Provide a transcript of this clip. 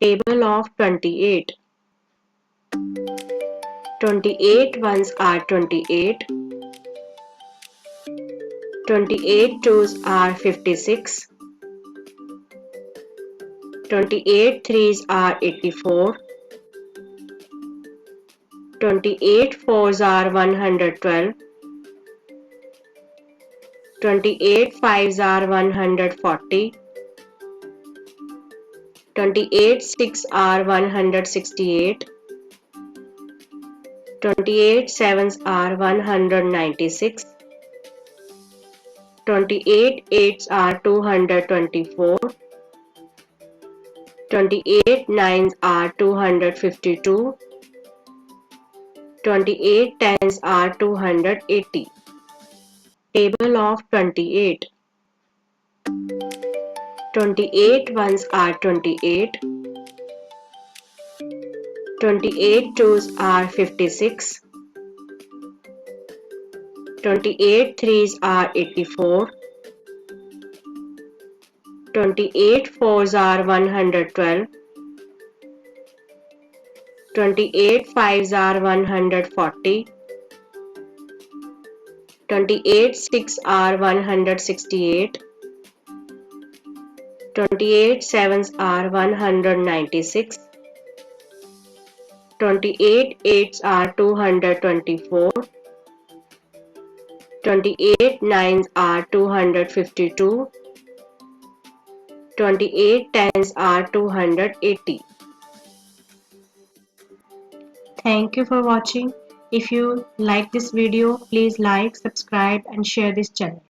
Table of 28. 28 ones are 28. 28 twos are 56. 28 threes are 84. 28 fours are 112. 28 fives are 140. 28 six are 168. 28 sevens are 196. 28 eights are 224. 28 nines are 252. 28 tens are 280. Table of 28. 28 ones are 28. 28 twos are 56. 28 threes are 84. 28 fours are 112. 28 fives are 140. 28 six are 168. 28 sevens are 196. 28 eights are 224. 28 nines are 252. 28 tens are 280. Thank you for watching. If you like this video, please like, subscribe and share this channel.